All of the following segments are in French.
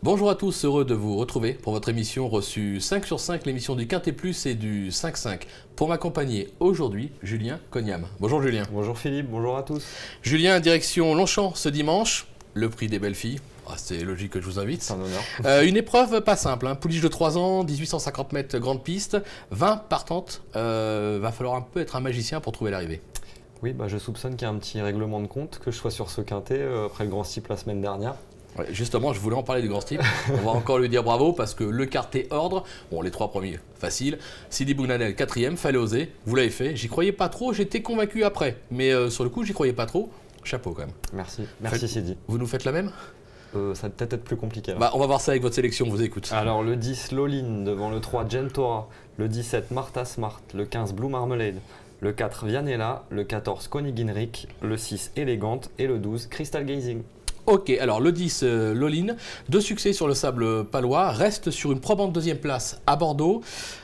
Bonjour à tous, heureux de vous retrouver pour votre émission reçue 5 sur 5, l'émission du Quintet Plus et du 5-5. Pour m'accompagner aujourd'hui, Julien Cognam. Bonjour Julien. Bonjour Philippe, bonjour à tous. Julien, direction Longchamp ce dimanche, le prix des belles filles. C'est logique que je vous invite. C'est un honneur. Une épreuve pas simple, pouliche de 3 ans, 1850 mètres grande piste, 20 partantes. Va falloir un peu être un magicien pour trouver l'arrivée. Oui, je soupçonne qu'il y a un petit règlement de compte, que je sois sur ce quintet après le grand steeple la semaine dernière. Ouais, justement, je voulais en parler du grand steeple. On va encore lui dire bravo parce que le quartet ordre, bon les 3 premiers, facile. Sidi Bougnanet, 4e, fallait oser, vous l'avez fait. J'y croyais pas trop, j'étais convaincu après. Mais sur le coup, j'y croyais pas trop. Chapeau quand même. Merci Sidi. Vous nous faites la même ? Ça va peut-être être plus compliqué. On va voir ça avec votre sélection, on vous écoute. Alors le 10 Loline devant le 3 Gentora, le 17 Martha Smart, le 15 Blue Marmalade, le 4 Vianella, le 14 Konig-Ginrik, le 6 Élégante et le 12 Crystal Gazing. Ok, alors le 10 Loline, 2 succès sur le sable palois, reste sur une probante 2e place à Bordeaux.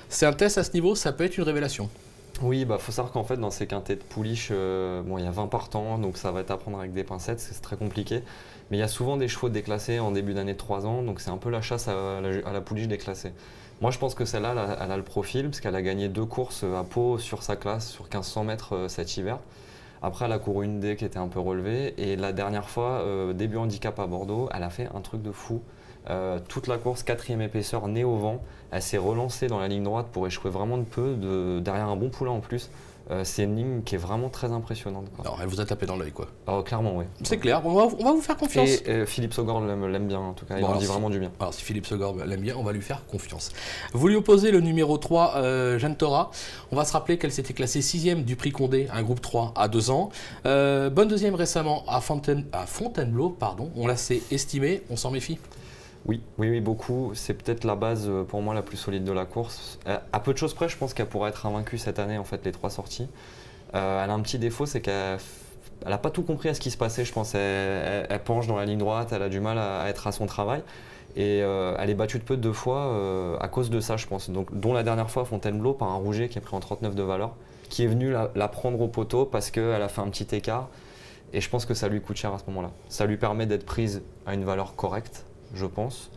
C'est un test à ce niveau, ça peut être une révélation. Oui, faut savoir qu'en fait dans ces quintets de pouliche, il y a 20 partants, donc ça va être à prendre avec des pincettes, c'est très compliqué. Mais il y a souvent des chevaux déclassés en début d'année de 3 ans, donc c'est un peu la chasse à la pouliche déclassée. Moi je pense que celle-là, elle a le profil, parce qu'elle a gagné 2 courses à Pau sur sa classe, sur 1500 mètres cet hiver. Après, elle a couru une D qui était un peu relevée, et la dernière fois, début handicap à Bordeaux, elle a fait un truc de fou. Toute la course, 4e épaisseur, nez au vent, elle s'est relancée dans la ligne droite pour échouer vraiment de peu, derrière un bon poulain en plus. C'est une ligne qui est vraiment très impressionnante, quoi. Alors, elle vous a tapé dans l'œil, quoi. Clairement, oui. C'est clair, on va vous faire confiance. Et Philippe Sogor l'aime bien, en tout cas, il en dit vraiment du bien. Alors, si Philippe Sogor l'aime bien, on va lui faire confiance. Vous lui opposez le numéro 3, Gentora. On va se rappeler qu'elle s'était classée 6e du prix Condé, un groupe 3 à 2 ans. Bonne 2e récemment à Fontainebleau, on l'a estimé, on s'en méfie. Oui, beaucoup. C'est peut-être la base pour moi la plus solide de la course. À peu de choses près, je pense qu'elle pourra être invaincue cette année, en fait, les 3 sorties. Elle a un petit défaut, c'est qu'elle n'a pas tout compris à ce qui se passait, je pense. Elle penche dans la ligne droite, elle a du mal à être à son travail. Et elle est battue de peu 2 fois à cause de ça, je pense. Donc, dont la dernière fois à Fontainebleau par un rouget qui est pris en 39 de valeur, qui est venu la prendre au poteau parce qu'elle a fait un petit écart. Et je pense que ça lui coûte cher à ce moment-là. Ça lui permet d'être prise à une valeur correcte, je pense.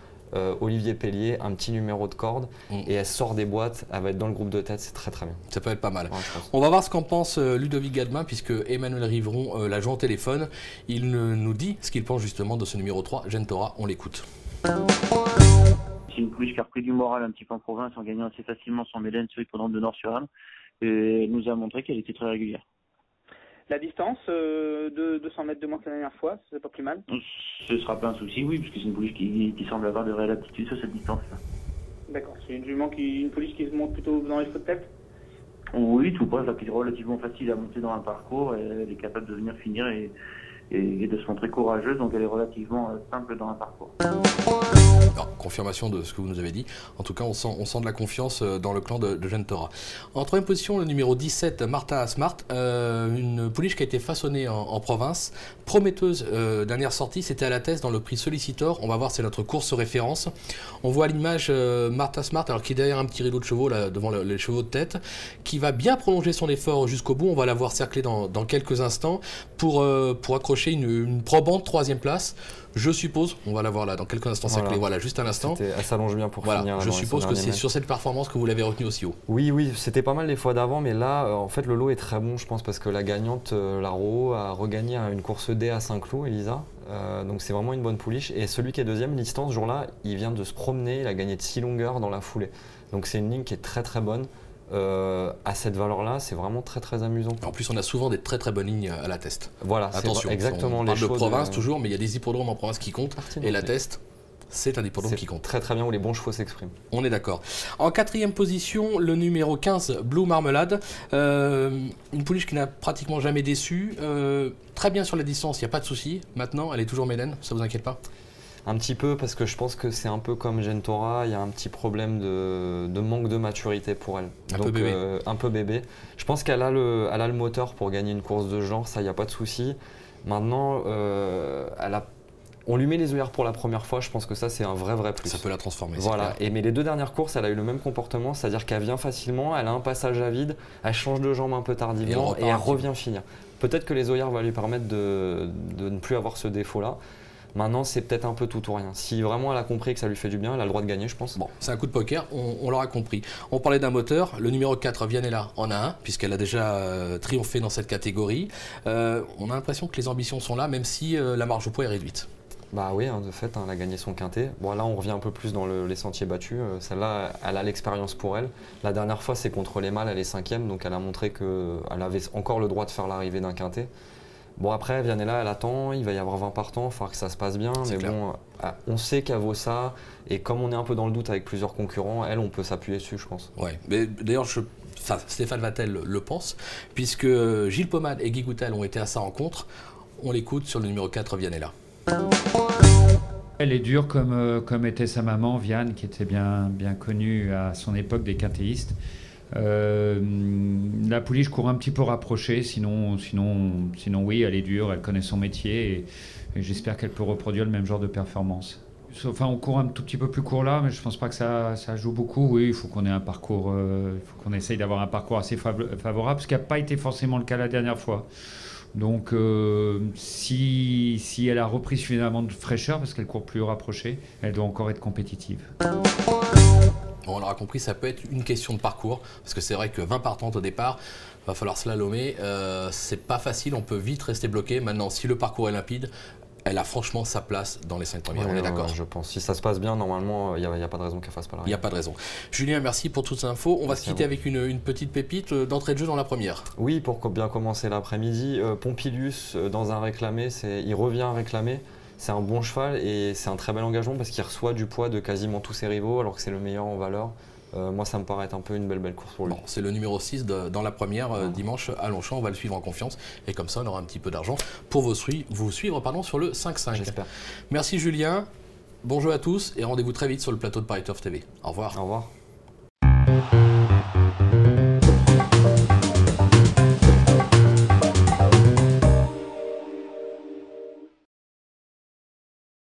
Olivier Pellier, un petit numéro de corde, et elle sort des boîtes, elle va être dans le groupe de tête, c'est très très bien. Ça peut être pas mal. Ouais, on va voir ce qu'en pense Ludovic Gadmin, puisque Emmanuel Riveron l'a joint au téléphone. Il nous dit ce qu'il pense justement de ce numéro 3, Gentora, on l'écoute. C'est une pouliche qui a repris du moral un petit peu en province en gagnant assez facilement son Mélène sur l'hippodrome de Nord-sur-Arne, et nous a montré qu'elle était très régulière. La distance de 200 mètres de moins que la dernière fois, c'est pas plus mal. Ce sera pas un souci, oui, parce que c'est une pouliche qui semble avoir de réelle aptitude sur cette distance-là. D'accord, c'est une pouliche qui se monte plutôt dans les cheveux de tête. Oui, tout près, qui est relativement facile à monter dans un parcours, et elle est capable de venir finir et de se montrer courageuse, donc elle est relativement simple dans un parcours. Alors, confirmation de ce que vous nous avez dit. En tout cas, on sent de la confiance dans le clan de Gentora. En 3e position, le numéro 17, Martha Smart, une pouliche qui a été façonnée en province. Prometteuse, dernière sortie, c'était à la Thèse dans le prix Sollicitor. On va voir, c'est notre course référence. On voit à l'image Martha Smart, alors qui est derrière un petit rideau de chevaux, là, devant les chevaux de tête, qui va bien prolonger son effort jusqu'au bout. On va la voir cercler dans quelques instants pour accrocher une probante 3e place. Je suppose, on va la voir là dans quelques instants, voilà, juste un instant. Elle s'allonge bien pour finir. Je suppose que c'est sur cette performance que vous l'avez retenu aussi haut. Oui, c'était pas mal les fois d'avant, mais là, en fait, le lot est très bon, je pense, parce que la gagnante, la Roho, a regagné une course D à Saint-Cloud, Elisa. Donc c'est vraiment une bonne pouliche. Et celui qui est 2e, Listan, ce jour-là, il vient de se promener, il a gagné de 6 longueurs dans la foulée. Donc c'est une ligne qui est très très bonne. À cette valeur-là, c'est vraiment très très amusant. En plus, on a souvent des très très bonnes lignes à la Teste. Voilà, attention, exactement. On parle de province toujours, mais il y a des hippodromes en province qui comptent. Et la Teste, c'est un hippodrome qui compte. Très très bien où les bons chevaux s'expriment. On est d'accord. En 4e position, le numéro 15, Blue Marmalade. Une pouliche qui n'a pratiquement jamais déçu. Très bien sur la distance, il n'y a pas de souci. Maintenant, elle est toujours Mélène, ça ne vous inquiète pas? Un petit peu, parce que je pense que c'est un peu comme Gentora, il y a un petit problème de manque de maturité pour elle. Un peu bébé. Je pense qu'elle a le moteur pour gagner une course de ce genre, ça, il n'y a pas de souci. Maintenant, on lui met les œillères pour la première fois, je pense que ça, c'est un vrai plus. Ça peut la transformer, voilà. Mais les 2 dernières courses, elle a eu le même comportement, c'est-à-dire qu'elle vient facilement, elle a un passage à vide, elle change de jambe un peu tardivement et elle revient finir. Peut-être que les œillères vont lui permettre de ne plus avoir ce défaut-là. Maintenant, c'est peut-être un peu tout ou rien. Si vraiment elle a compris que ça lui fait du bien, elle a le droit de gagner, je pense. Bon, c'est un coup de poker, on l'aura compris. On parlait d'un moteur, le numéro 4, Vianella, en a un, puisqu'elle a déjà triomphé dans cette catégorie. On a l'impression que les ambitions sont là, même si la marge au poids est réduite. Bah oui, de fait, elle a gagné son quintet. Bon, là, on revient un peu plus dans les sentiers battus. Celle-là, elle a l'expérience pour elle. La dernière fois, c'est contre les mâles, elle est 5e, donc elle a montré qu'elle avait encore le droit de faire l'arrivée d'un quintet. Bon, après, Vianella, elle attend, il va y avoir 20 partants, il va falloir que ça se passe bien. Mais clair. bon, on sait qu'elle vaut ça. Et comme on est un peu dans le doute avec plusieurs concurrents, elle, on peut s'appuyer dessus, je pense. Ouais, mais d'ailleurs, Stéphane Vattel le pense, puisque Gilles Pomade et Guy Goutal ont été à sa rencontre. On l'écoute sur le numéro 4, Vianella. Elle est dure comme était sa maman, Vianne, qui était bien connue à son époque des quintéistes. La pouliche court un petit peu rapprochée, sinon oui, elle est dure, elle connaît son métier et j'espère qu'elle peut reproduire le même genre de performance. Enfin, on court un tout petit peu plus court là, mais je pense pas que ça joue beaucoup. Oui, il faut qu'on ait un parcours, il faut qu'on essaye d'avoir un parcours assez favorable, ce qui n'a pas été forcément le cas la dernière fois. Donc, si elle a repris suffisamment de fraîcheur, parce qu'elle court plus rapprochée, elle doit encore être compétitive. Bon, on l'aura compris, ça peut être une question de parcours, parce que c'est vrai que 20 partantes au départ, il va falloir slalomer, c'est pas facile, on peut vite rester bloqué. Maintenant, si le parcours est limpide, elle a franchement sa place dans les 5 premières, on est d'accord? Je pense. Si ça se passe bien, normalement, il n'y a pas de raison qu'elle fasse pas l'arrivée. Il n'y a pas de raison. Julien, merci pour toutes ces infos. On va se quitter avec une petite pépite d'entrée de jeu dans la première. Oui, pour bien commencer l'après-midi, Pompilius, dans un réclamé, il revient réclamer. C'est un bon cheval et c'est un très bel engagement parce qu'il reçoit du poids de quasiment tous ses rivaux alors que c'est le meilleur en valeur. Moi, ça me paraît être un peu une belle course pour lui. Bon, c'est le numéro 6 dans la première dimanche à Longchamp. On va le suivre en confiance et comme ça, on aura un petit peu d'argent pour vous suivre sur le 5-5. J'espère. Merci Julien, bon jeu à tous et rendez-vous très vite sur le plateau de Paris Turf TV. Au revoir. Au revoir.